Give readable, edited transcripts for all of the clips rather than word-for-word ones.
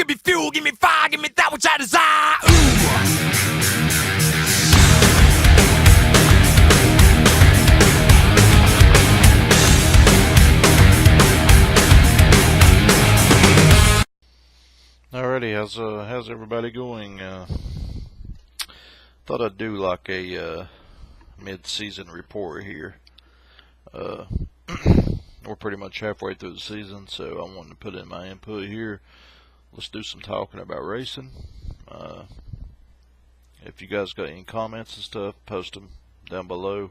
give me fuel, give me fire, give me that which I desire. Ooh. Alrighty, how's everybody going? Thought I'd do like a mid-season report here. We're pretty much halfway through the season, so I wanted to put in my input here. Let's do some talking about racing. If you guys got any comments and stuff, post them down below.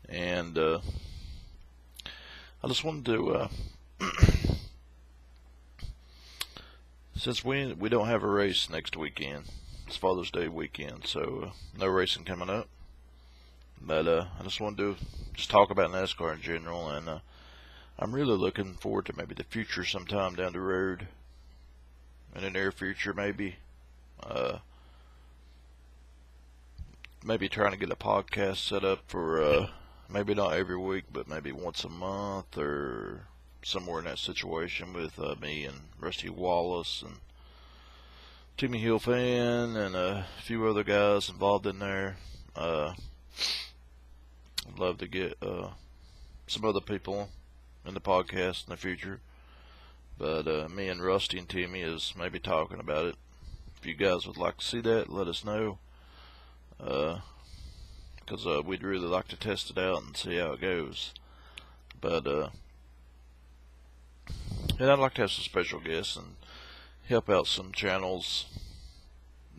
And I just wanted to, since we don't have a race next weekend, it's Father's Day weekend, so no racing coming up. But I just wanted to just talk about NASCAR in general, and I'm really looking forward to maybe the future sometime down the road, in the near future maybe. Maybe trying to get a podcast set up for maybe not every week, but maybe once a month or somewhere in that situation with me and Rusty Wallace and Timmy Hill fan and a few other guys involved in there. I'd love to get some other people in the podcast in the future, but me and Rusty and Timmy is maybe talking about it. If you guys would like to see that, let us know, because we'd really like to test it out and see how it goes. But and I'd like to have some special guests and help out some channels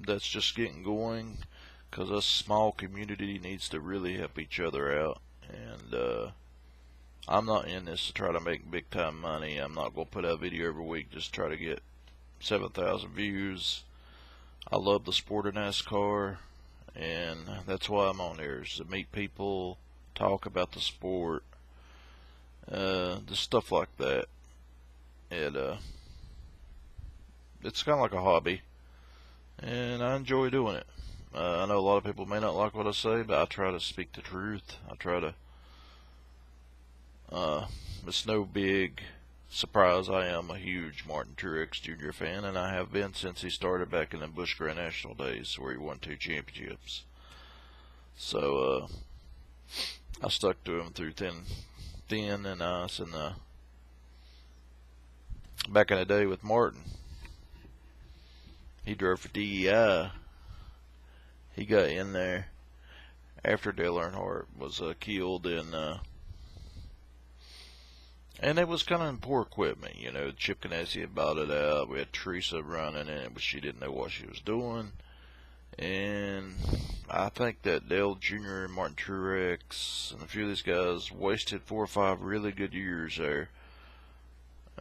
that's just getting going, because us small community needs to really help each other out. And I'm not in this to try to make big time money. I'm not going to put out a video every week just to try to get 7,000 views. I love the sport of NASCAR, and that's why I'm on there, is to meet people, talk about the sport, just stuff like that. It's kind of like a hobby, and I enjoy doing it. I know a lot of people may not like what I say, but I try to speak the truth. I try to, it's no big surprise I am a huge Martin Truex Jr. fan, and I have been since he started back in the Busch Grand National days where he won 2 championships. So, I stuck to him through thin and ice, and back in the day with Martin, he drove for DEI. He got in there after Dale Earnhardt was killed, and it was kind of in poor equipment. You know, Chip Ganassi had bought it out. We had Teresa running in it, but she didn't know what she was doing. And I think that Dale Jr. and Martin Truex and a few of these guys wasted 4 or 5 really good years there.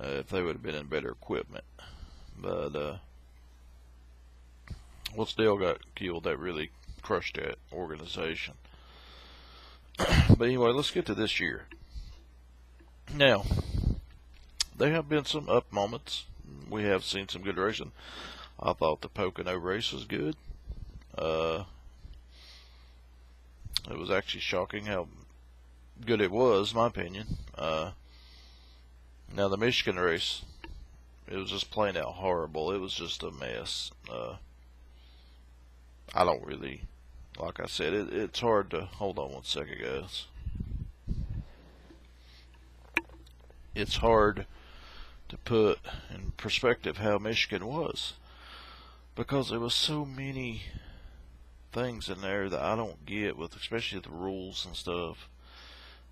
If they would have been in better equipment. But once Dale got killed, that really crushed that organization. But anyway, let's get to this year. Now, there have been some up moments. We have seen some good racing. I thought the Pocono race was good. It was actually shocking how good it was, in my opinion. Now, the Michigan race, it was just plain out horrible. It was just a mess. I don't really, like I said, it's hard to, hold on one second, guys. It's hard to put in perspective how Michigan was, because there was so many things in there that I don't get with, especially the rules and stuff.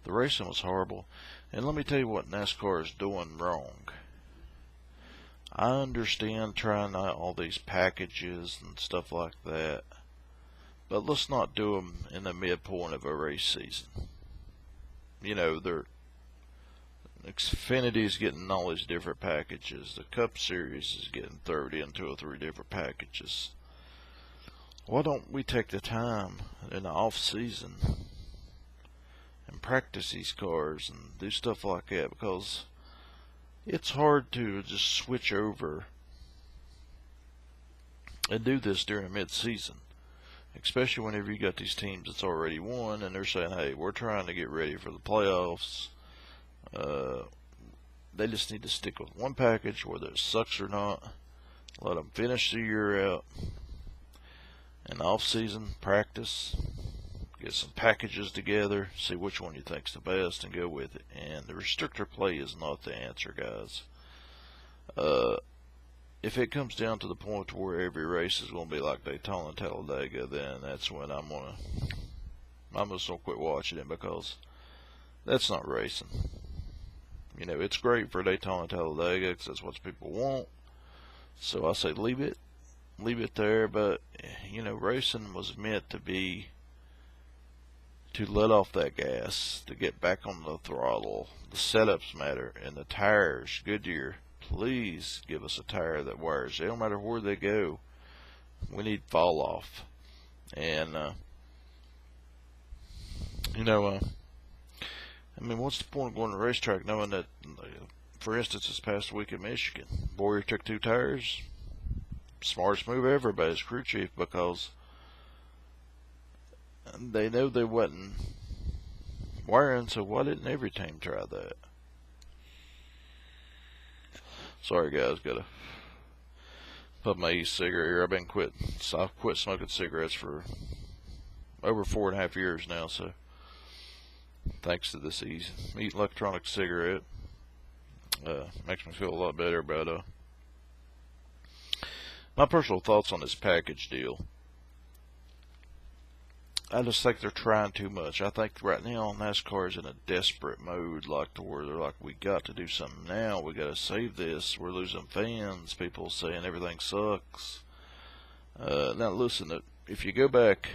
The racing was horrible. And let me tell you what NASCAR is doing wrong. I understand trying out all these packages and stuff like that, but let's not do them in the midpoint of a race season. You know, Xfinity's getting all these different packages. The Cup Series is getting 30 and 2 or 3 different packages. Why don't we take the time in the off season and practice these cars and do stuff like that? Because it's hard to just switch over and do this during mid-season, especially whenever you got these teams that's already won and they're saying, hey, we're trying to get ready for the playoffs. They just need to stick with one package, whether it sucks or not. Let them finish the year out. In off-season practice, get some packages together, see which one you think's the best, and go with it. And the restrictor play is not the answer, guys. If it comes down to the point where every race is going to be like Daytona and Talladega, then that's when I'm just going to quit watching it, because that's not racing. You know, it's great for Daytona and Talladega because that's what people want. So I say leave it there. But, you know, racing was meant to let off that gas, to get back on the throttle. The setups matter, and the tires. Goodyear, please give us a tire that wears. It don't matter where they go. We need fall off. And you know, I mean, what's the point of going to the racetrack knowing that, for instance, this past week in Michigan, Boyer took 2 tires. Smartest move ever by his crew chief, because they know they wasn't wearing, so why didn't every team try that? Sorry guys, gotta put my e-cigarette here. I've quit smoking cigarettes for over 4.5 years now, so thanks to this electronic cigarette, makes me feel a lot better. But my personal thoughts on this package deal. I just think they're trying too much. I think right now NASCAR is in a desperate mode, like to where they're like, we got to do something now. We got to save this. We're losing fans. People saying everything sucks. Now listen, if you go back,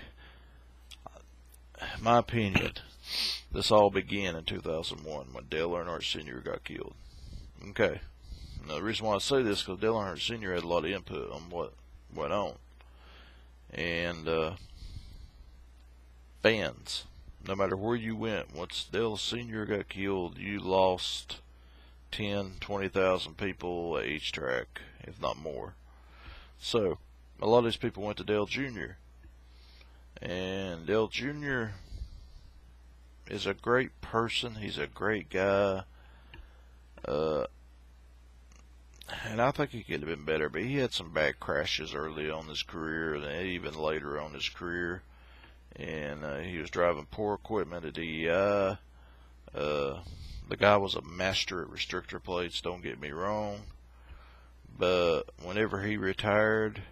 my opinion, this all began in 2001 when Dale Earnhardt Sr. got killed. Okay. Now the reason why I say this is because Dale Earnhardt Sr. had a lot of input on what went on. And fans, no matter where you went, once Dale Sr. got killed, you lost 10, 20,000 people at each track, if not more. So, a lot of these people went to Dale Jr. And Dale Jr. is a great person. He's a great guy. And I think he could have been better, but he had some bad crashes early on in his career, and even later on in his career. And he was driving poor equipment at DEI. The guy was a master at restrictor plates, don't get me wrong. But whenever he retired,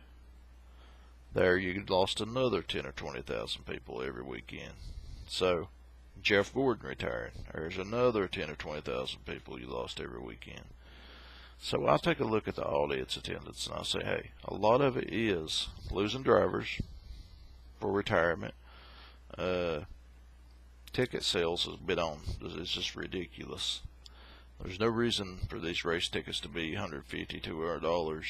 there you lost another 10 or 20,000 people every weekend. So, Jeff Gordon retired. There's another 10 or 20,000 people you lost every weekend. So I take a look at the audience attendance and I say, hey, a lot of it is losing drivers for retirement. Ticket sales has been on. It's just ridiculous. There's no reason for these race tickets to be $150, $200.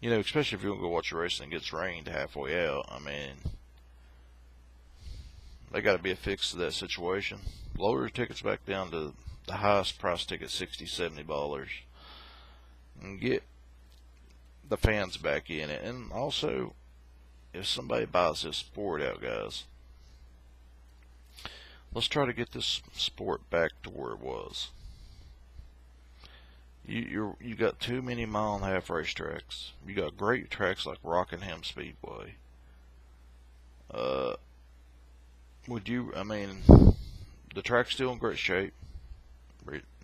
You know, especially if you're going to go watch a race and it gets rained halfway out. I mean, they got to be a fix to that situation. Lower your tickets back down to the highest price ticket, $60, $70, and get the fans back in it. And also, if somebody buys this sport out, guys, let's try to get this sport back to where it was. You got too many mile-and-a-half racetracks. You got great tracks like Rockingham Speedway. I mean, the track's still in great shape.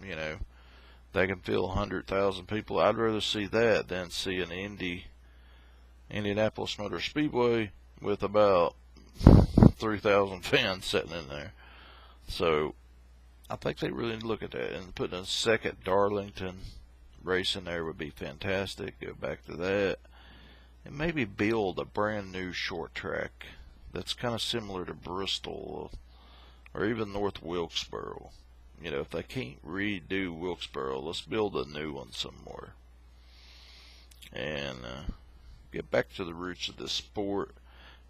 You know, they can fill 100,000 people. I'd rather see that than see an Indianapolis Motor Speedway with about 3,000 fans sitting in there. So I think they really need to look at that, and putting a second Darlington race in there would be fantastic. Go back to that, and maybe build a brand new short track that's kind of similar to Bristol or even North Wilkesboro. You know, if they can't redo Wilkesboro, let's build a new one somewhere. And get back to the roots of this sport.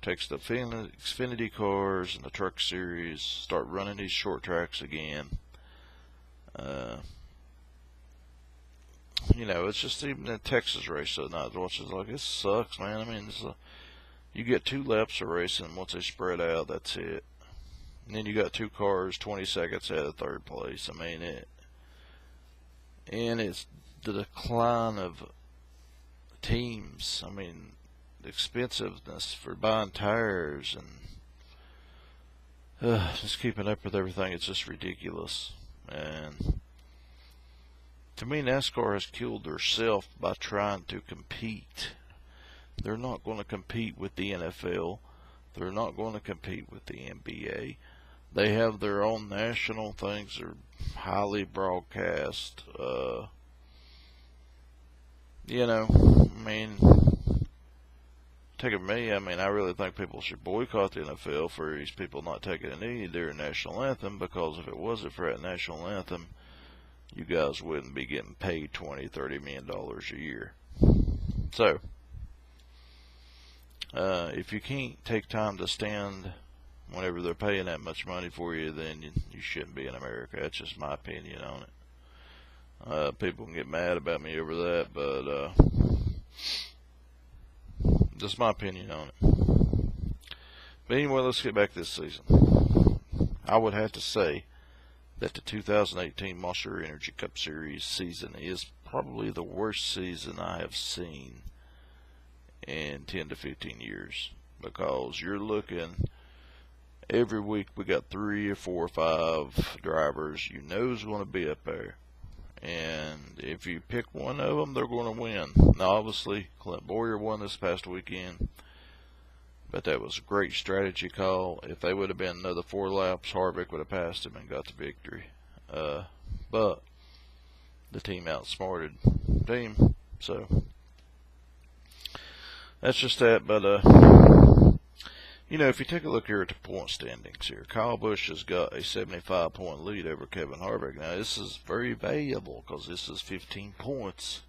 Takes the Xfinity cars and the Truck Series, start running these short tracks again. You know, it's just even a Texas race the other night. Watching like, this sucks, man. I mean, you get 2 laps of racing. Once they spread out, that's it. And then you got 2 cars 20 seconds out of third place. I mean, it's the decline of teams. I mean, the expensiveness for buying tires and just keeping up with everything. It's just ridiculous. And to me, NASCAR has killed herself by trying to compete. They're not going to compete with the NFL. They're not going to compete with the NBA. They have their own national things. They're highly broadcast. I mean, take it from me. I mean, I really think people should boycott the NFL for these people not taking a knee during national anthem, because if it wasn't for that national anthem, you guys wouldn't be getting paid $20-30 million a year. So, if you can't take time to stand whenever they're paying that much money for you, then you shouldn't be in America. That's just my opinion on it. People can get mad about me over that, but just my opinion on it. But anyway, let's get back to this season. I would have to say that the 2018 Monster Energy Cup Series season is probably the worst season I have seen in 10 to 15 years, because you're looking every week we got 3 or 4 or 5 drivers you know is going to be up there, and if you pick one of them, they're going to win. Now obviously Clint Boyer won this past weekend, but that was a great strategy call. If they would have been another 4 laps, Harvick would have passed him and got the victory. But the team outsmarted the team, so that's just that. But if you take a look here at the point standings here, Kyle Busch has got a 75-point lead over Kevin Harvick. Now this is very valuable, because this is 15 points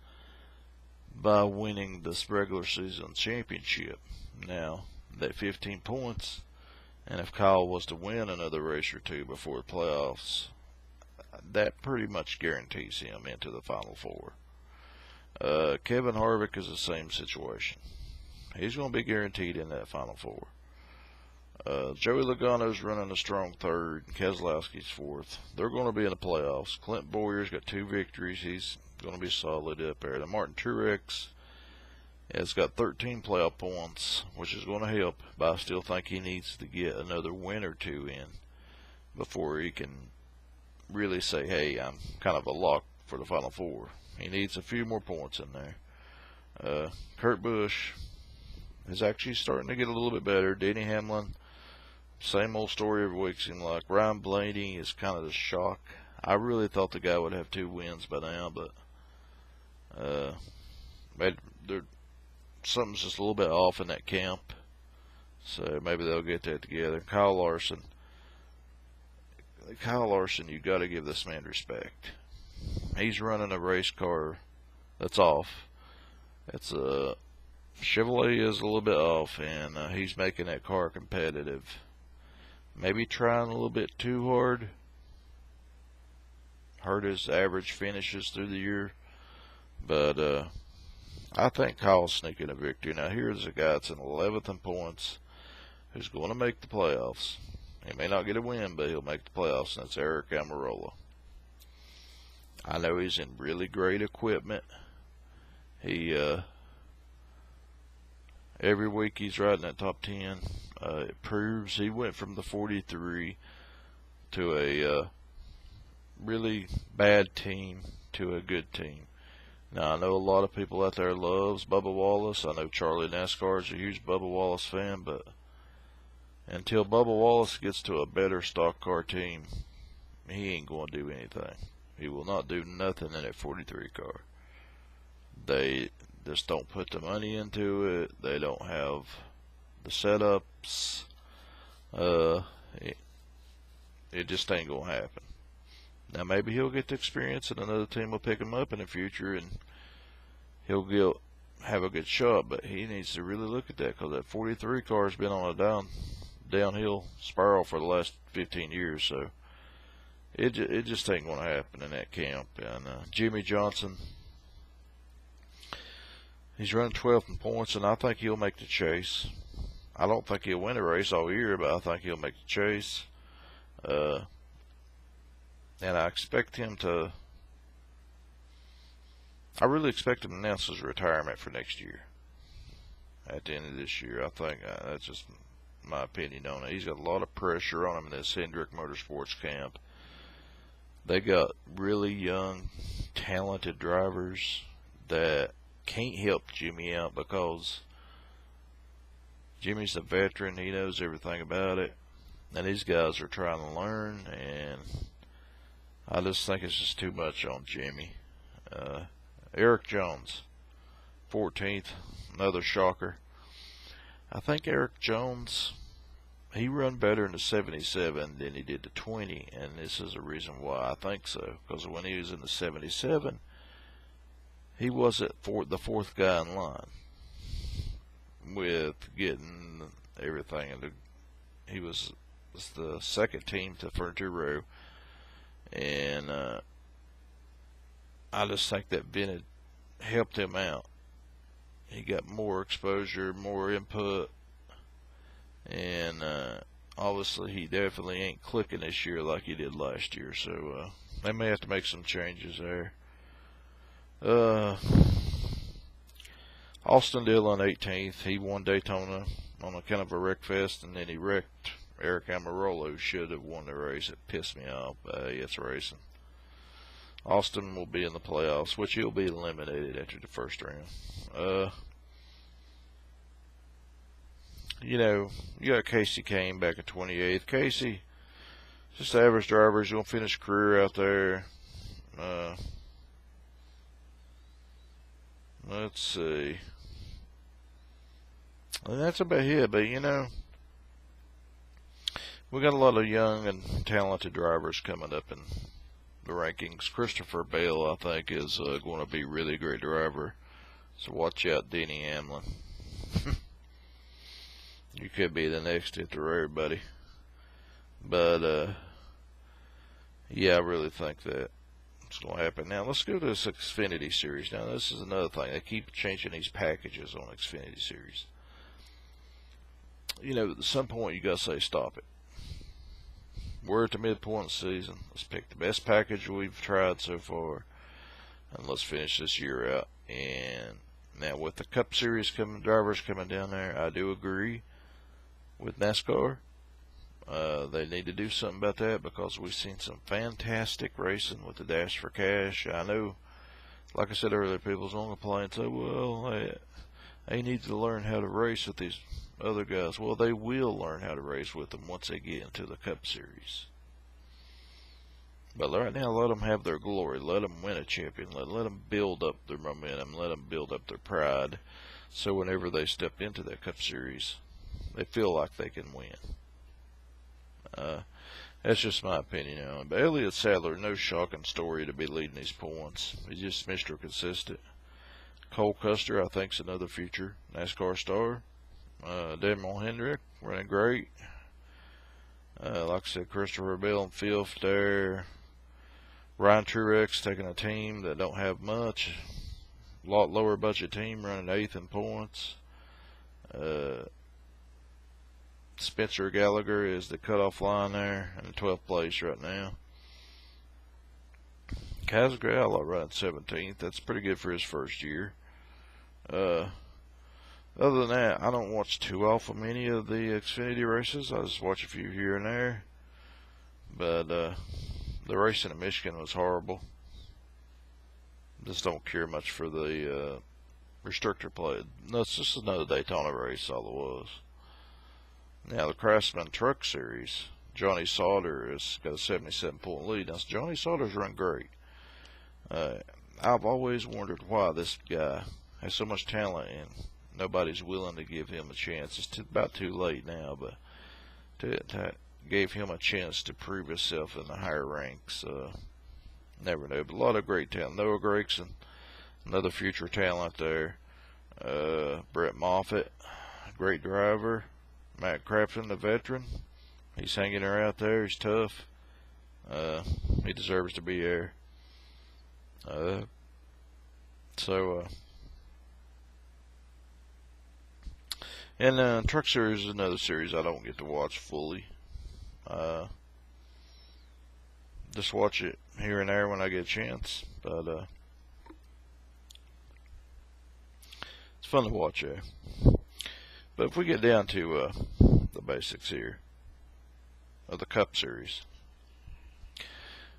by winning this regular season championship. Now that 15 points, and if Kyle was to win another race or 2 before the playoffs, that pretty much guarantees him into the Final Four. Kevin Harvick is the same situation. He's going to be guaranteed in that Final Four. Joey Logano's running a strong 3rd, Keselowski's 4th. They're going to be in the playoffs. Clint Boyer's got 2 victories. He's going to be solid up there. Now Martin Truex has got 13 playoff points, which is going to help, but I still think he needs to get another win or 2 in before he can really say, hey, I'm kind of a lock for the Final Four. He needs a few more points in there. Kurt Busch is actually starting to get a little bit better. Denny Hamlin, same old story every week, seems like. Ryan Blaney is kind of the shock. I really thought the guy would have 2 wins by now, but something's just a little bit off in that camp, so maybe they'll get that together. Kyle Larson, you got to give this man respect. He's running a race car that's off. It's a Chevrolet is a little bit off, and he's making that car competitive. Maybe trying a little bit too hard. Hurt his average finishes through the year, but I think Kyle's sneaking a victory. Now here's a guy that's in 11th in points, who's going to make the playoffs. He may not get a win, but he'll make the playoffs, and that's Eric Almirola. I know he's in really great equipment. He every week he's riding that top 10. It proves he went from the 43 to a really bad team to a good team. Now, I know a lot of people out there loves Bubba Wallace. I know Charlie Nascar is a huge Bubba Wallace fan, but until Bubba Wallace gets to a better stock car team, he ain't going to do anything. He will not do nothing in that 43 car. They just don't put the money into it. They don't have the setups. It just ain't going to happen. Now, maybe he'll get the experience and another team will pick him up in the future and he'll have a good shot, but he needs to really look at that, because that 43 car has been on a downhill spiral for the last 15 years, so it just ain't going to happen in that camp. And Jimmy Johnson, he's running 12th in points, and I think he'll make the chase. I don't think he'll win a race all year, but I think he'll make the chase. And I expect him to, I really expect him to announce his retirement for next year. At the end of this year, I think that's just my opinion on it. He's got a lot of pressure on him in this Hendrick Motorsports camp. They got really young, talented drivers that can't help Jimmy out because Jimmy's a veteran. He knows everything about it. And these guys are trying to learn, and I just think it's just too much on Jimmy. Eric Jones, 14th, another shocker. I think Eric Jones, he run better in the 77 than he did the 20, and this is the reason why I think so. Because when he was in the 77, he wasn't the fourth guy in line with getting everything. And he was the second team to Frontier Row, and I just think that Bennett helped him out. He got more exposure, more input, and obviously he definitely ain't clicking this year like he did last year, so they may have to make some changes there. Austin Dillon, 18th, he won Daytona on a kind of a wreck fest, and then he wrecked Eric Almirola, who should have won the race. It pissed me off. It's racing. Austin will be in the playoffs, which he'll be eliminated after the first round. You got Casey Kane back at 28th. Casey, just an average driver. He's going to finish career out there. Let's see. And that's about it, but we got a lot of young and talented drivers coming up in the rankings. Christopher Bale, I think, is going to be a really great driver. So watch out, Denny Hamlin. You could be the next hit the road, buddy. But, yeah, I really think that it's going to happen. Now, let's go to this Xfinity Series. Now, this is another thing. They keep changing these packages on Xfinity Series. At some point, you got to say, stop it. We're at the midpoint of the season. Let's pick the best package we've tried so far, and let's finish this year out. And now with the Cup Series drivers coming down there, I do agree with NASCAR. They need to do something about that because we've seen some fantastic racing with the Dash for Cash. I know, like I said earlier, people's going to complain and say, well, they need to learn how to race with these other guys. Well, they will learn how to race with them once they get into the Cup Series. But right now, let them have their glory. Let them win a champion. Let them build up their momentum. Let them build up their pride. So whenever they step into that Cup Series, they feel like they can win. That's just my opinion on it. But Elliott Sadler, no shocking story to be leading these points. He's just Mr. Consistent. Cole Custer, I think, is another future NASCAR star. Daniel Hendrick, running great. Like I said, Christopher Bell in 5th there. Ryan Truex taking a team that don't have much. A lot lower budget team, running 8th in points. Spencer Gallagher is the cutoff line there in the 12th place right now. Kaz Gralla running 17th. That's pretty good for his first year. Other than that, I don't watch too often many of the Xfinity races. I just watch a few here and there. But the racing in Michigan was horrible. Just don't care much for the restrictor play. No, it's just another Daytona race, all it was. Now, the Craftsman Truck Series, Johnny Sauter has got a 77-point lead. Now, Johnny Sauter's run great. I've always wondered why this guy has so much talent and nobody's willing to give him a chance. It's about too late now, but gave him a chance to prove himself in the higher ranks. Never know. But a lot of great talent. Noah Gragson, another future talent there. Brett Moffitt, great driver. Matt Crafton, the veteran. He's hanging her out there. He's tough. He deserves to be there. And Truck Series is another series I don't get to watch fully. Just watch it here and there when I get a chance. But fun to watch, eh? But if we get down to the basics here of the Cup Series.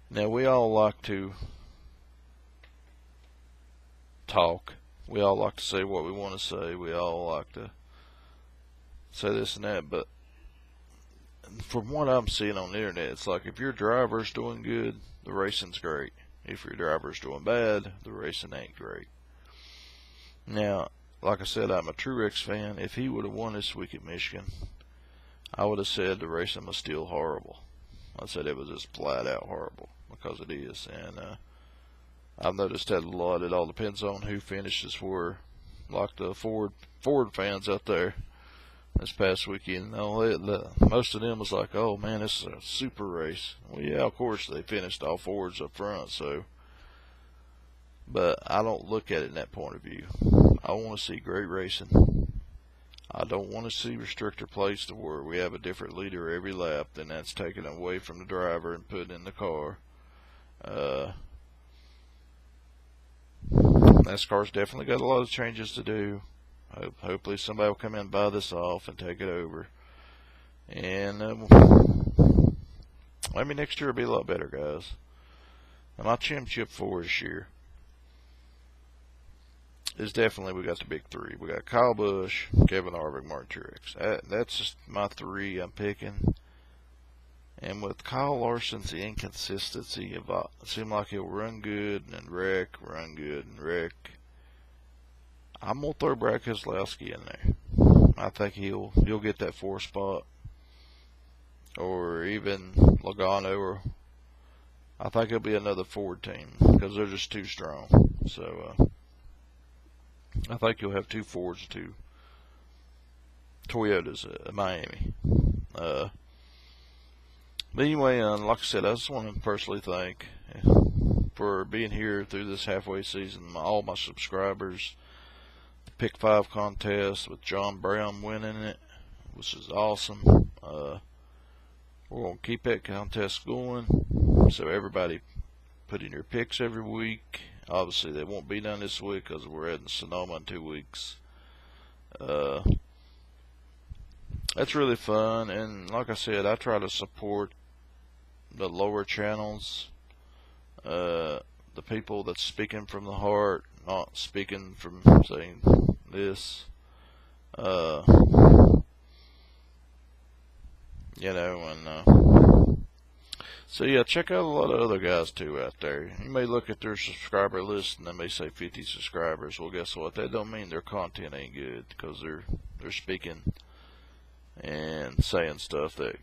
Now, we all like to talk. We all like to say what we want to say. We all like to say this and that. But from what I'm seeing on the internet, it's like if your driver's doing good, the racing's great. If your driver's doing bad, the racing ain't great. Now, like I said, I'm a Truex fan. If he would have won this week at Michigan, I would have said the racing was still horrible. I said it was just flat out horrible, because it is. And I've noticed that a lot. It all depends on who finishes for, like the Ford fans out there this past weekend. Most of them was like, oh man, this is a super race. Well, yeah, of course they finished all Fords up front, so. But I don't look at it in that point of view. I want to see great racing. I don't want to see restrictor plates to where we have a different leader every lap, then that's taken away from the driver and put in the car. NASCAR's definitely got a lot of changes to do. Hopefully somebody will come in and buy this off and take it over. And maybe next year will be a lot better, guys. And my championship for this year is definitely, we got the big three. We got Kyle Busch, Kevin Harvick, Martin Truex. That's just my three I'm picking. And with Kyle Larson's inconsistency, it seems like he'll run good and then wreck, run good and wreck. I'm gonna throw Brad Keselowski in there. I think he'll get that 4th spot, or even Logano, or I think it'll be another Ford team because they're just too strong. So I think you'll have 2 Fords, 2 Toyotas at Miami. But anyway, like I said, I just want to personally thank for being here through this halfway season, all my subscribers. The Pick 5 contest with John Brown winning it, which is awesome. We're going to keep that contest going, so everybody put in your picks every week. Obviously, they won't be done this week because we're heading to Sonoma in 2 weeks. That's really fun, and like I said, I try to support the lower channels, the people that's speaking from the heart, not speaking from saying this. So yeah, check out a lot of other guys too out there. You may look at their subscriber list and they may say 50 subscribers. Well, guess what? That don't mean their content ain't good, because they're speaking and saying stuff that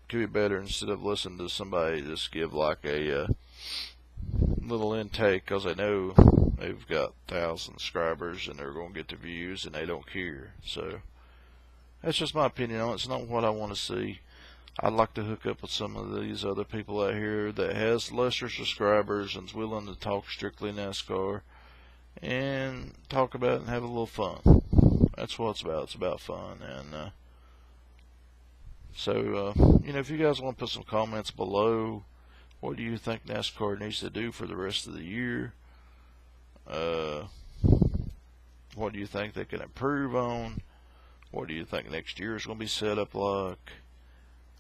could be better, instead of listening to somebody just give like a little intake because they know they've got 1,000 subscribers and they're going to get the views and they don't care. So that's just my opinion on it. It's not what I want to see. I'd like to hook up with some of these other people out here that has lesser subscribers and's willing to talk strictly NASCAR and talk about it and have a little fun. That's what it's about. It's about fun. And so if you guys want to put some comments below, what do you think NASCAR needs to do for the rest of the year? What do you think they can improve on? What do you think next year is going to be set up like?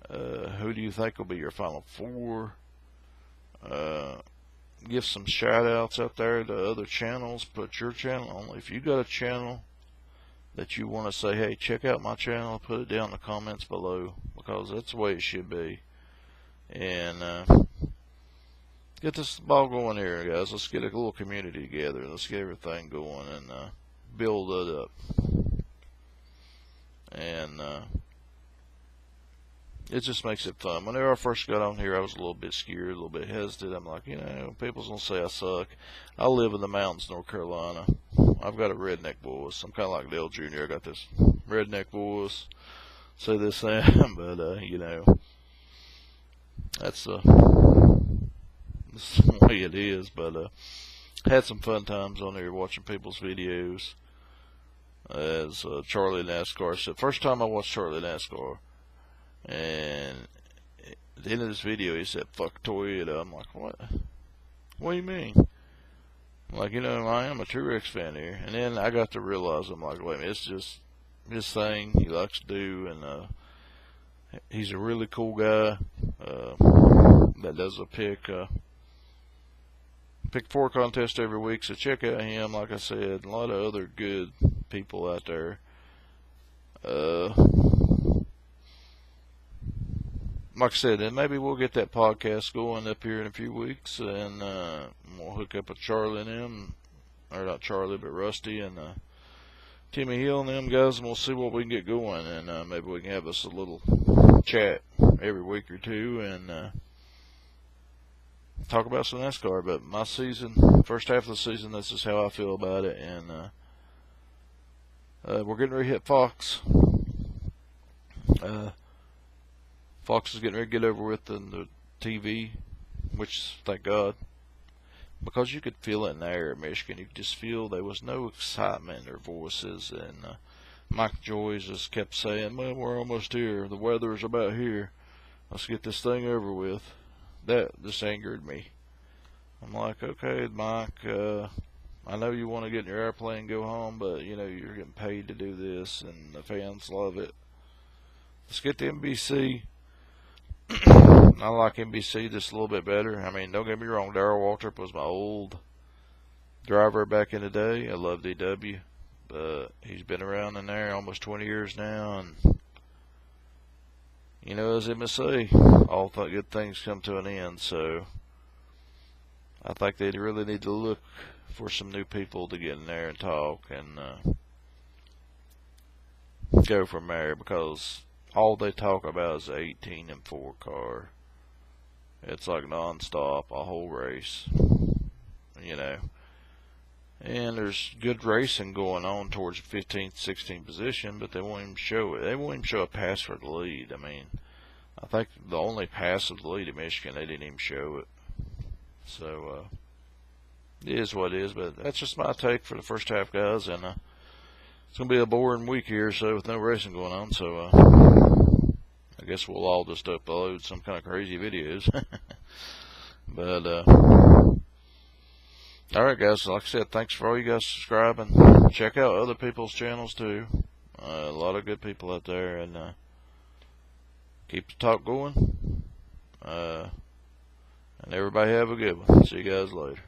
Who do you think will be your Final Four? Give some shout outs out there to other channels. Put your channel on. If you got a channel that you want to say, hey, check out my channel, put it down in the comments below, because that's the way it should be. And get this ball going here, guys. Let's get a little community together. Let's get everything going and build it up. And it just makes it fun. Whenever I first got on here, I was a little bit scared, a little bit hesitant. I'm like, people's going to say I suck. I live in the mountains, North Carolina. I've got a redneck voice. I'm kind of like Dale Jr. I got this redneck voice. Say this and but, that's the way it is. But had some fun times on there watching people's videos. As Charlie NASCAR said, first time I watched Charlie NASCAR, and at the end of this video he said, fuck Toyota. I'm like, what do you mean? Like, I am a Truex fan here. And then I got to realize, I'm like, wait a minute, it's just his thing he likes to do, and he's a really cool guy that does a pick four contest every week. So check out him. Like I said, a lot of other good people out there. Like I said, and maybe we'll get that podcast going up here in a few weeks, and we'll hook up with Charlie and them, or not Charlie, but Rusty and Timmy Hill and them guys, and we'll see what we can get going, and maybe we can have us a little chat every week or two, and talk about some NASCAR. But my season, first half of the season, this is how I feel about it, and we're getting ready to hit Fox. Fox is getting ready to get over with in the TV, which, thank God, because you could feel it in the air at Michigan. You could just feel there was no excitement in their voices, and Mike Joyce just kept saying, well, we're almost here. The weather is about here. Let's get this thing over with. That just angered me. I'm like, okay, Mike, I know you want to get in your airplane and go home, but, you're getting paid to do this, and the fans love it. Let's get to NBC. I like NBC just a little bit better. I mean, don't get me wrong, Darrell Waltrip was my old driver back in the day. I loved DW, but he's been around in there almost 20 years now, and as MSA, all good things come to an end. So I think they really need to look for some new people to get in there and talk and go from there, because all they talk about is 18 and 4 car. It's like non-stop, a whole race, And there's good racing going on towards 15th, 16th position, but they won't even show it. They won't even show a pass for the lead. I mean, I think the only pass of the lead at Michigan, they didn't even show it. So, it is what it is, but that's just my take for the first half, guys, and it's going to be a boring week here, so with no racing going on, so I guess we'll all just upload some kind of crazy videos. But alright, guys, like I said, thanks for all you guys subscribing. Check out other people's channels too. A lot of good people out there, and keep the talk going. And everybody have a good one. See you guys later.